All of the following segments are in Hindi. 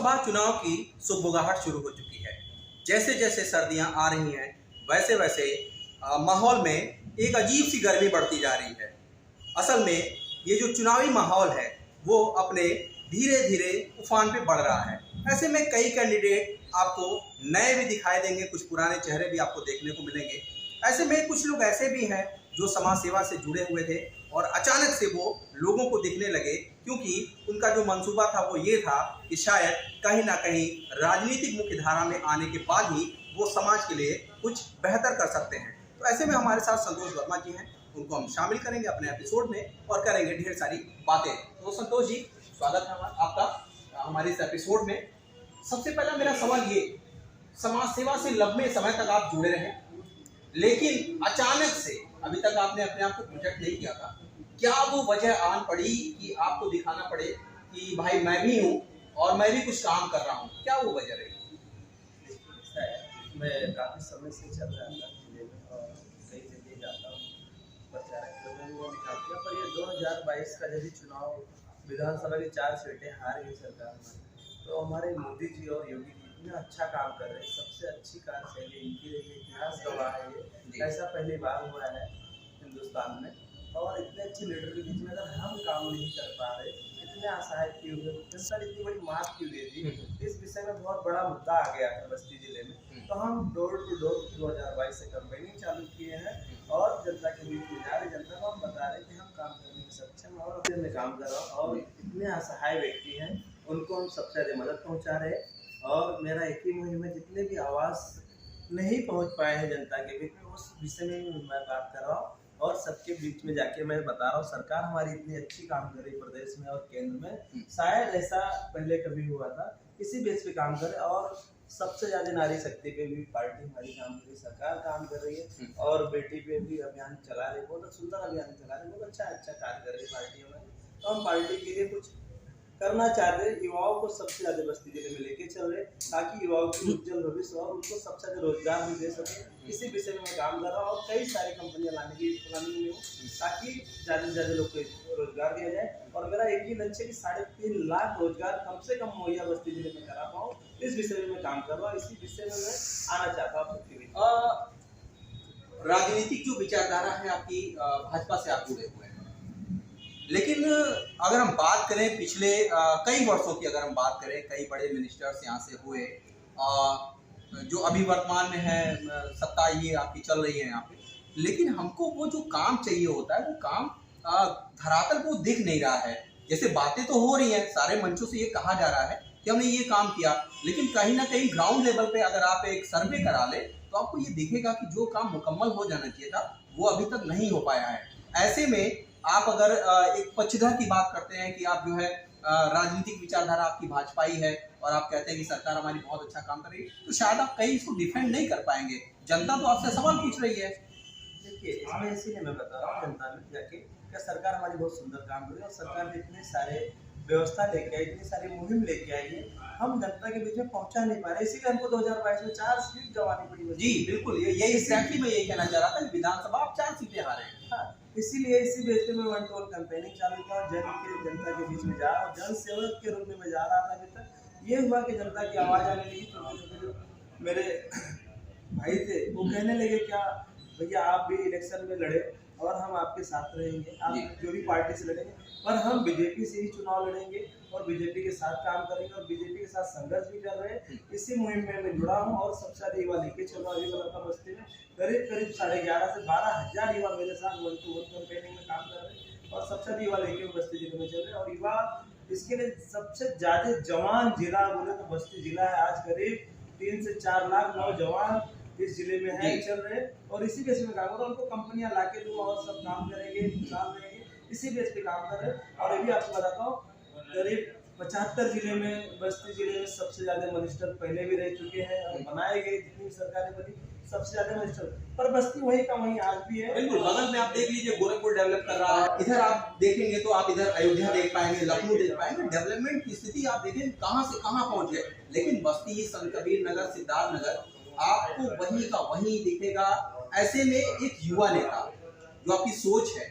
लोकसभा चुनाव की सुगबुगाहट शुरू हो चुकी है। जैसे जैसे सर्दियां आ रही हैं वैसे वैसे माहौल में एक अजीब सी गर्मी बढ़ती जा रही है। असल में ये जो चुनावी माहौल है वो अपने धीरे धीरे उफान पे बढ़ रहा है। ऐसे में कई कैंडिडेट आपको नए भी दिखाई देंगे, कुछ पुराने चेहरे भी आपको देखने को मिलेंगे। ऐसे में कुछ लोग ऐसे भी हैं जो समाज सेवा से जुड़े हुए थे और अचानक से वो लोगों को दिखने लगे, क्योंकि उनका जो मंसूबा था वो ये था कि शायद कहीं ना कहीं राजनीतिक मुख्य धारा में आने के बाद ही वो समाज के लिए कुछ बेहतर कर सकते हैं। तो ऐसे में हमारे साथ संतोष वर्मा जी हैं, उनको हम शामिल करेंगे अपने एपिसोड में और करेंगे ढेर सारी बातें। तो संतोष जी, स्वागत है आपका हमारे इस एपिसोड में। सबसे पहला मेरा सवाल ये, समाज सेवा से लंबे समय तक आप जुड़े रहे, लेकिन अचानक से अभी तक आपने अपने आप को प्रोजेक्ट नहीं किया था। क्या वो वजह आन पड़ी कि आपको दिखाना पड़े कि भाई मैं भी हूँ और मैं भी कुछ काम कर रहा हूँ? क्या वो वजह रही? मैं काफ़ी समय से चल रहा था जिले में और कई जगह जाता हूँ, प्रचारक तो मैंने वो दिखा दिया। पर ये 2022 का जब चुनाव विधानसभा की 4 सीटें हार गई सरकार में, तो हमारे मोदी जी और योगी जी इतना अच्छा काम कर रहे हैं। सबसे अच्छी कार्यशैली इनकी रही है, इतिहास गवाह है ये, ऐसा पहली बार हुआ है हिंदुस्तान में। और इतने अच्छे लीडर के बीच में अगर हम काम नहीं कर पा रहे, इतने असहाय क्यों हुए, जनता ने इतनी बड़ी मात क्यों दे दी, इस विषय में बहुत बड़ा मुद्दा आ गया है बस्ती जिले में। तो हम डोर टू डोर 2022 से कैंपेनिंग चालू किए हैं और जनता के बीच में जा रहे, जनता को हम बता रहे कि हम काम करने में सक्षम और में काम कर रहा हूँ। और इतने असहाय व्यक्ति हैं उनको हम सबसे ज़्यादा मदद पहुँचा रहे हैं। और मेरा एक ही मुहिम है, जितने भी आवाज़ नहीं पहुँच पाए हैं जनता के बीच में, उस विषय में मैं बात कर रहा हूँ और सबके बीच में जाके मैं बता रहा हूँ सरकार हमारी इतनी अच्छी काम कर रही प्रदेश में और केंद्र में, शायद ऐसा पहले कभी हुआ था। इसी बेस पे काम करे और सबसे ज्यादा नारी शक्ति पे भी पार्टी हमारी काम कर रही, सरकार काम कर रही है और बेटी पे भी अभियान चला रही, बहुत सुंदर अभियान चला रही, बहुत अच्छा कार्य कर रही पार्टी हमारी। तो हम पार्टी के लिए कुछ करना चाहते हैं, युवाओं को सबसे ज्यादा बस्ती जिले में लेके चल रहे, ताकि युवाओं की उज्जवल भविष्य और उनको सबसे ज्यादा रोजगार भी दे सके। इसी विषय में मैं काम कर रहा हूँ और कई सारी कंपनियां लाने की प्लानिंग में हूँ, ताकि ज्यादा से ज्यादा लोग को रोजगार दिया जाए। और मेरा एक ही लक्ष्य है कि 3.5 लाख रोजगार कम से कम मुहैया बस्ती जिले में करा पाऊँ। इस विषय में मैं काम कर रहा हूँ, इसी विषय में मैं आना चाहता हूँ। राजनीतिक जो विचारधारा है आपकी, भाजपा से आप जुड़े हुए हैं, लेकिन अगर हम बात करें पिछले कई वर्षों की, अगर हम बात करें, कई बड़े मिनिस्टर्स यहाँ से हुए, जो अभी वर्तमान में है, सत्ता ये आपकी चल रही है यहाँ पे, लेकिन हमको वो जो काम चाहिए होता है वो काम धरातल को दिख नहीं रहा है। जैसे बातें तो हो रही हैं, सारे मंचों से ये कहा जा रहा है कि हमने ये काम किया, लेकिन कहीं ना कहीं ग्राउंड लेवल पे अगर आप एक सर्वे करा ले तो आपको ये दिखेगा कि जो काम मुकम्मल हो जाना चाहिए था वो अभी तक नहीं हो पाया है। ऐसे में आप अगर एक पक्षधर की बात करते हैं कि आप जो है राजनीतिक विचारधारा आपकी भाजपाई है और आप कहते हैं कि सरकार हमारी बहुत अच्छा काम कर रही है, तो शायद आप कहीं इसको डिफेंड नहीं कर पाएंगे। जनता तो आपसे सवाल पूछ रही है। देखिए, इसमें इसीलिए मैं बता रहा हूँ जनता में जाके क्या सरकार हमारी बहुत सुंदर काम कर रही है और सरकार ने इतने सारे व्यवस्था लेके आई, इतनी सारी मुहिम लेके आई है, हम जनता के बीच में पहुंचा नहीं पा रहे, इसीलिए हमको 2022 में 4 सीट गंवानी पड़ी। जी बिल्कुल, यही एग्जैक्टली मैं यही कहना चाह रहा था, विधानसभा आप 4 सीटें हारे हैं। हाँ, इसीलिए इसी बेस पे मैं वन टू वन कैंपेनिंग चालू किया और जनता के बीच में जा रहा हूँ, जन सेवक के रूप में मैं जा रहा था। अभी तक ये हुआ कि जनता की आवाज़ आने लगी, तो मेरे भाई थे वो कहने लगे क्या भैया आप भी इलेक्शन में लड़े और हम आपके साथ रहेंगे, आप जो भी पार्टी से लड़ेंगे, पर हम बीजेपी से ही चुनाव लड़ेंगे और बीजेपी के साथ काम करेंगे और बीजेपी के साथ संघर्ष भी कर रहे हैं। इसी मुहिम में मैं जुड़ा हूँ और सबसे ज्यादा युवा लेके चल रहा हूँ। अभी बस्ती में करीब 11.5 से 12,000 युवा मेरे साथ वन टू वन कैंपेनिंग में काम कर रहे हैं और सबसे ज्यादा युवा लेके बस्ती जिले में चल रहे हैं। और युवा इसके लिए सबसे ज्यादा जवान जिला बोले तो बस्ती जिला है। आज करीब 3 से 4 लाख नौजवान इस जिले में है, चल रहे हैं और इसी बेस पे काम कर रहा हूँ। उनको कंपनियां लाके दूंगा और सब काम करेंगे, काम रहेंगे, इसी बेस पे काम कर रहे हैं। और अभी आपको बताता हूँ, करीब 75 जिले में, बस्ती जिले में सबसे ज्यादा मिनिस्टर पहले भी रह चुके हैं और बनाए गए, जितनी सरकारें बनी सबसे ज्यादा मिनिस्टर, पर बस्ती वही का वही आज भी है। बिल्कुल, बगल में आप देख लीजिए गोरखपुर डेवलप कर रहा है, इधर आप देखेंगे तो आप इधर अयोध्या देख पाएंगे, लखनऊ देख पाएंगे, डेवलपमेंट की स्थिति आप देखें कहाँ से कहाँ पहुंचे। लेकिन बस्ती, संत कबीर नगर, सिद्धार्थ नगर आपको वही का वही दिखेगा। ऐसे में एक युवा नेता जो आपकी सोच है,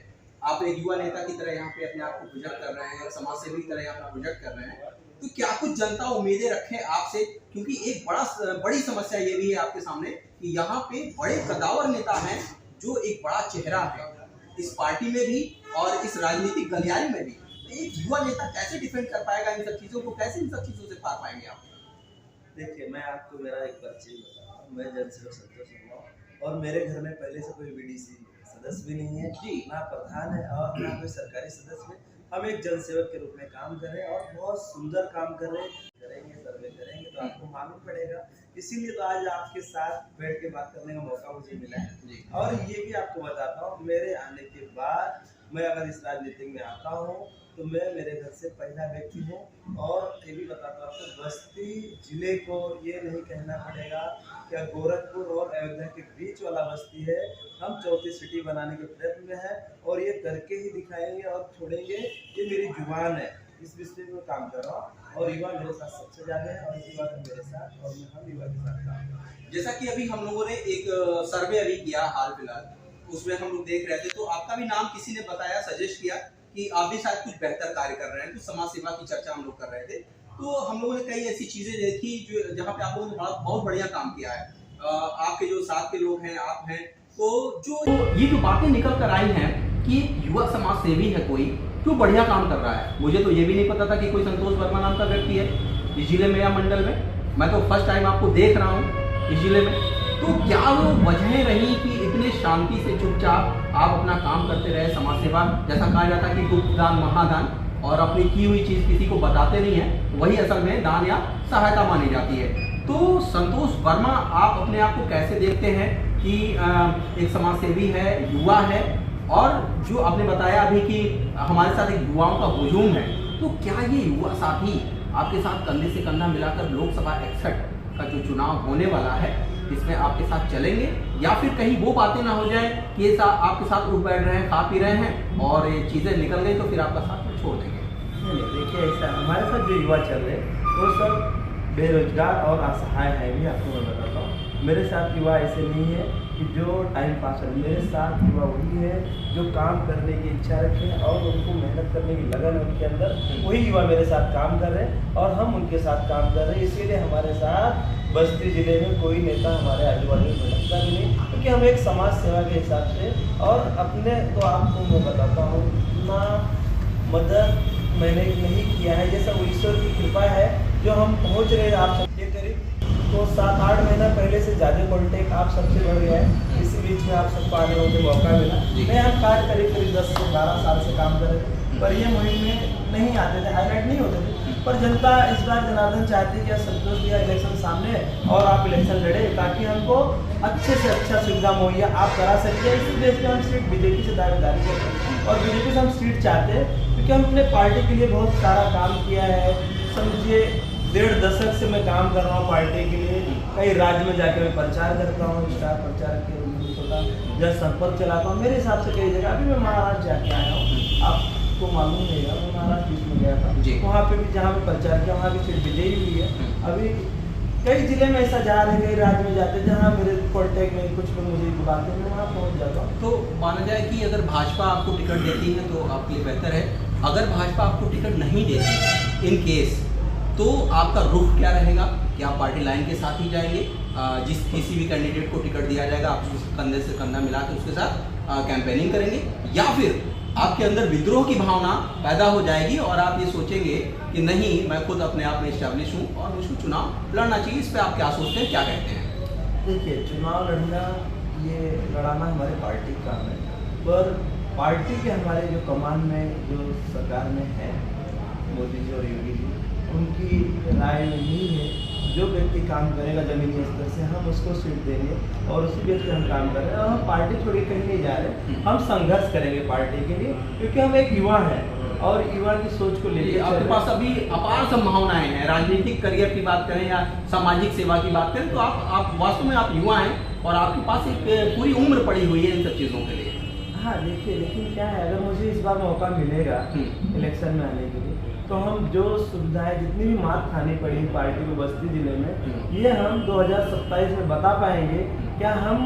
आप एक युवा नेता की तरह यहाँ पे अपने आप को प्रोजेक्ट कर रहे हैं, समाज सेवी की तरह यहाँ पे प्रोजेक्ट कर रहे हैं, तो क्या कुछ जनता उम्मीदें रखे आपसे? क्योंकि एक बड़ी समस्या ये भी है आपके सामने कि यहाँ पे बड़े कदावर नेता हैं जो एक बड़ा चेहरा है इस पार्टी में भी और इस राजनीतिक गलियारे में भी। तो एक युवा नेता कैसे डिफेंड कर पाएगा इन सब चीजों को, कैसे इन सब चीजों से पार पाएंगे आप? देखिए, मैं आपको मेरा एक परिचय बताता हूँ। मैं जनसेवक संतोष शर्मा हूँ और मेरे घर में पहले से कोई बीडीसी सदस्य भी नहीं है जी। ना प्रधान है और ना कोई सरकारी सदस्य है। हम एक जनसेवक के रूप में काम कर रहे हैं और बहुत सुंदर काम कर रहे हैं। करेंगे, सर्वे करेंगे तो आपको मालूम पड़ेगा। इसीलिए तो आज आपके साथ बैठ के बात करने का मौका मुझे मिला है जी। और ये भी आपको बताता हूँ, मेरे आने के बाद मैं अगर इस राजनीति में आता हूँ तो मैं मेरे घर से पहला व्यक्ति हूँ। और ये भी बताता हूँ आपको, बस्ती जिले को ये नहीं कहना पड़ेगा क्या गोरखपुर और अयोध्या के बीच वाला बस्ती है। हम चौथी सिटी बनाने के प्रयत्न में है और ये करके ही दिखाएंगे और छोड़ेंगे। ये मेरी जुबान है, इस विषय में काम कर रहा हूँ और युवा मेरे साथ सबसे ज्यादा है और युवा है मेरे साथ और मैं हम युवा के साथ काम कर रहा हूँ। जैसा कि अभी हम लोगों ने एक सर्वे अभी किया हाल फिलहाल, उसमें हम लोग देख रहे थे तो आपका भी नाम किसी ने बताया, सजेस्ट किया कि आप भी शायद कुछ बेहतर कार्य कर रहे हैं, कुछ समाज सेवा की चर्चा हम लोग कर रहे थे। तो हम लोगों ने कई ऐसी चीजें देखी जो जहाँ पे आप लोगों ने बहुत बढ़िया काम किया है। आपके जो साथ के लोग हैं, आप हैं, तो ये जो बातें निकल कर आई हैं कि युवा समाज सेवी है कोई जो बढ़िया काम कर रहा है। मुझे तो ये भी नहीं पता था कि कोई संतोष वर्मा नाम का व्यक्ति है इस जिले में या मंडल में। मैं तो फर्स्ट टाइम आपको देख रहा हूँ इस जिले में। तो क्या वो वजह रही कि इतने शांति से चुपचाप आप अपना काम करते रहे, समाज सेवा? जैसा कहा जाता है कि गुप्त दान महादान, और अपनी की हुई चीज किसी को बताते नहीं है, वही असल में दान या सहायता मानी जाती है। तो संतोष वर्मा, आप अपने आप को कैसे देखते हैं कि एक समाज सेवी है, युवा है, और जो आपने बताया अभी कि हमारे साथ एक युवाओं का हुजूम है, तो क्या ये युवा साथी आपके साथ कंधे से कंधा मिलाकर लोकसभा 61 का जो चुनाव होने वाला है इसमें आपके साथ चलेंगे, या फिर कहीं वो बातें ना हो जाए कि ये आपके साथ उठ बैठ रहे हैं, खा पी रहे हैं और ये चीज़ें निकल गई तो फिर आपका साथ में छोड़ देंगे? नहीं, देखिए ऐसा हमारे साथ जो युवा चल रहे हैं वो सब बेरोजगार और असहाय है भी। आपको मैं बताता हूँ, मेरे साथ युवा ऐसे नहीं है कि जो टाइम पास है। मेरे साथ युवा वही है जो काम करने की इच्छा रखें और उनको मेहनत करने की लगन है उनके अंदर। वही युवा मेरे साथ काम कर रहे हैं और हम उनके साथ काम कर रहे हैं। इसीलिए हमारे साथ बस्ती जिले में कोई नेता हमारे आजू बाजू में भटकता भी नहीं, क्योंकि हम एक समाज सेवा के हिसाब से और अपने तो आपको मैं बताता हूँ ना मदद मैंने नहीं किया है, जैसा वो ईश्वर की कृपा है जो हम पहुँच रहे हैं आप सबके करीब। तो 7-8 महीना पहले से ज़्यादा कॉन्टेक्ट आप सबसे बढ़ गया है। इसी बीच में आप सबको आने का मौका मिला। मैं हम कार्य करीब 10 से 12 साल से काम कर रहे थे, पर ये मुहिम में नहीं आते थे, हाईलाइट नहीं होते थे। पर जनता इस बार जनार्दन चाहती है कि संतोष भैया इलेक्शन सामने और आप इलेक्शन लड़े ताकि हमको अच्छे से अच्छा सुविधा मुहैया आप करा सकते हैं। इसी देश में हम सीट बीजेपी से दावेदारी करते हैं और बीजेपी से हम सीट चाहते हैं क्योंकि हम अपने पार्टी के लिए बहुत सारा काम किया है। समझिए 1.5 दशक से मैं काम कर रहा हूँ पार्टी के लिए। कई राज्य में जाकर मैं प्रचार करता हूँ, स्टार प्रचारक के रूप में छोटा जनसंपर्क चलाता हूँ। मेरे हिसाब से कई जगह, अभी मैं महाराष्ट्र जाके आया हूँ, आपको मालूम नहीं है, मैं महाराष्ट्र बीच में गया था, वहाँ पे भी जहाँ पे प्रचार किया वहाँ की सीट विजयी हुई है। अभी कई जिले में ऐसा जा रहे हैं, कई राज्य में जाते हैं जहाँ मेरे कॉन्टेक्ट में कुछ लोग मुझे बुलाते हैं, मैं वहाँ पहुँच जाता हूँ। तो माना जाए कि अगर भाजपा आपको टिकट देती है तो आपके लिए बेहतर है। अगर भाजपा आपको टिकट नहीं देती इन केस, तो आपका रुख क्या रहेगा? क्या आप पार्टी लाइन के साथ ही जाएंगे? जिस किसी भी कैंडिडेट को टिकट दिया जाएगा आप उसके कंधे से कंधा मिला के उसके साथ कैंपेनिंग करेंगे, या फिर आपके अंदर विद्रोह की भावना पैदा हो जाएगी और आप ये सोचेंगे कि नहीं, मैं खुद अपने आप में इस्टेब्लिश हूँ और मुझको चुनाव लड़ना चाहिए? इस पर आप क्या सोचते हैं, क्या कहते हैं? देखिए, चुनाव लड़ना, ये लड़ाना हमारे पार्टी का है, पर पार्टी के हमारे जो कमान में जो सरकार में है मोदी जी और योगी जी, उनकी राय में नहीं है जो व्यक्ति काम करेगा ज़मीनी स्तर से हम उसको सीट देंगे और उसी बेस पे हम काम कर रहे हैं। और हम पार्टी छोड़ के कहीं नहीं जा रहे, हम संघर्ष करेंगे पार्टी के लिए, क्योंकि हम एक युवा हैं और युवा की सोच को लेकर आपके पास अभी अपार संभावनाएं हैं। राजनीतिक करियर की बात करें या सामाजिक सेवा की बात करें तो आप वास्तव में आप युवा हैं और आपके पास एक पूरी उम्र पड़ी हुई है इन सब चीज़ों के लिए। हाँ देखिए, लेकिन क्या है, अगर मुझे इस बार मौका मिलेगा इलेक्शन में आने के लिए तो हम जो सुविधाएं जितनी भी मात खानी पड़ी पार्टी को बस्ती जिले में, ये हम 2027 में बता पाएंगे। क्या हम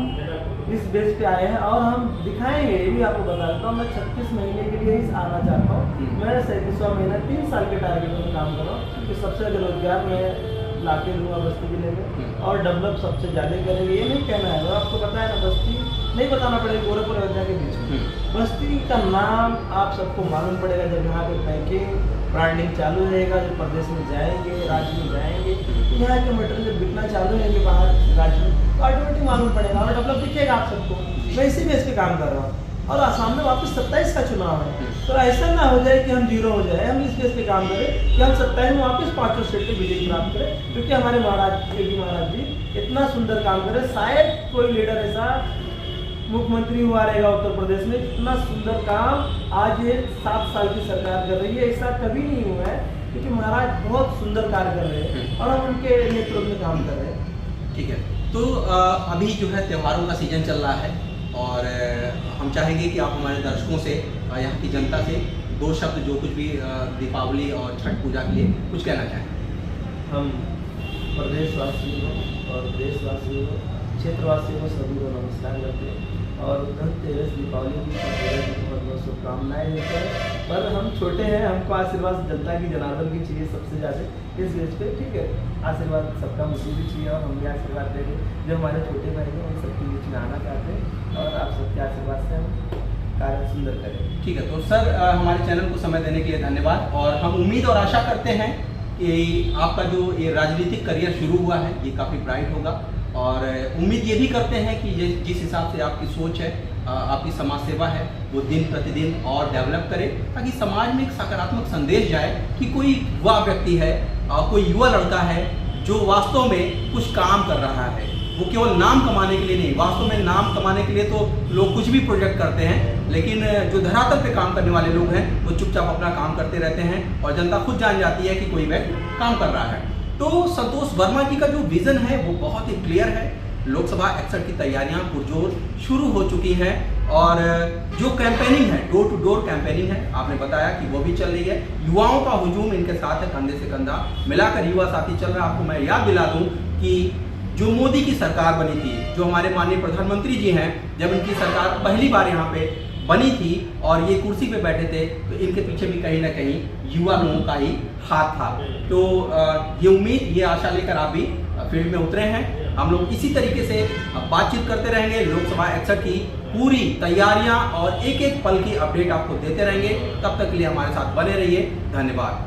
इस बेस पे आए हैं और हम दिखाएंगे। ये भी आपको बता देता हूँ, मैं 36 महीने के लिए ही आना चाहता हूँ। मैं 37वां महीना 3 साल के टारगेट में काम कर रहा हूँ कि सबसे ज़्यादा रोजगार में लाके दूंगा बस्ती जिले में और डेवलप सबसे ज़्यादा करेंगे। ये नहीं कहना है, आपको पता है ना, बस्ती नहीं बताना पड़ेगा गोरखपुर अयोध्या के बीच में। बस्ती का नाम आप सबको मालूम पड़ेगा जब यहाँ पे बैंकिंग ब्रांडिंग चालू रहेगा, जब प्रदेश में जाएंगे, राज्य में जाएंगे, तो यहाँ के मटेरियल जब बिकना चालू रहेंगे बाहर राज्य में, तो ऑटोमेटिक मालूम पड़ेगा और डेवलप दिखेगा आप सबको। मैं इसी बेस पे काम कर रहा हूँ और आसाम में वापस 27 का चुनाव है, तो ऐसा ना हो जाए कि हम जीरो हो जाए। हम इस बेस पे काम करें कि हम 27 में वापस 5 स्टेट पे विजय प्राप्त करें, क्योंकि हमारे महाराज योगी महाराज जी इतना सुंदर काम करे। शायद कोई लीडर ऐसा मुख्यमंत्री हुआ रहेगा उत्तर प्रदेश में, इतना सुंदर काम आज ये 7 साल की सरकार कर रही है, ऐसा कभी नहीं हुआ है, क्योंकि महाराज बहुत सुंदर कार्य कर रहे हैं और हम उनके नेतृत्व में काम कर रहे हैं। ठीक है, तो अभी जो है त्योहारों का सीजन चल रहा है और हम चाहेंगे कि आप हमारे दर्शकों से, यहाँ की जनता से 2 शब्द जो कुछ भी दीपावली और छठ पूजा के लिए कुछ कहना चाहें। हम प्रदेशवासियों को और देशवासियों को, क्षेत्रवासियों को सभी को नमस्कार करते हैं और धनतेरस दीपावली की बहुत बहुत शुभकामनाएं देते हैं। पर हम छोटे हैं, हमको आशीर्वाद जनता की जनार्दन की चाहिए सबसे ज़्यादा इस बेस पे। ठीक है, आशीर्वाद सबका मुझे भी चाहिए और हम भी आशीर्वाद देंगे जो हमारे छोटे भाई हैं उन सबके बीच में आना चाहते हैं और आप सबके आशीर्वाद से हम कार्य सुंदर करें। ठीक है, तो सर हमारे चैनल को समय देने के लिए धन्यवाद और हम उम्मीद और आशा करते हैं कि आपका जो ये राजनीतिक करियर शुरू हुआ है ये काफ़ी ब्राइट होगा और उम्मीद ये भी करते हैं कि जिस हिसाब से आपकी सोच है, आपकी समाज सेवा है, वो दिन प्रतिदिन और डेवलप करे ताकि समाज में एक सकारात्मक संदेश जाए कि कोई युवा व्यक्ति है, कोई युवा लड़का है जो वास्तव में कुछ काम कर रहा है। वो केवल नाम कमाने के लिए नहीं, वास्तव में नाम कमाने के लिए तो लोग कुछ भी प्रोजेक्ट करते हैं, लेकिन जो धरातल पे काम करने वाले लोग हैं वो चुपचाप अपना काम करते रहते हैं और जनता खुद जान जाती है कि कोई व्यक्ति काम कर रहा है। तो संतोष वर्मा जी का जो विज़न है वो बहुत ही क्लियर है। लोकसभा 61 की तैयारियां पुरजोर शुरू हो चुकी हैं और जो कैंपेनिंग है, डोर टू डोर कैंपेनिंग है, आपने बताया कि वो भी चल रही है। युवाओं का हुजूम इनके साथ है, कंधे से कंधा मिलाकर युवा साथी चल रहा है। आपको मैं याद दिला दूं कि जो मोदी की सरकार बनी थी, जो हमारे माननीय प्रधानमंत्री जी हैं, जब इनकी सरकार पहली बार यहाँ पे बनी थी और ये कुर्सी पे बैठे थे तो इनके पीछे भी कहीं ना कहीं युवा लोगों का ही हाथ था। तो ये उम्मीद, ये आशा लेकर आप भी फील्ड में उतरे हैं। हम लोग इसी तरीके से बातचीत करते रहेंगे, लोकसभा 61 की पूरी तैयारियां और एक एक पल की अपडेट आपको देते रहेंगे। तब तक के लिए हमारे साथ बने रहिए। धन्यवाद।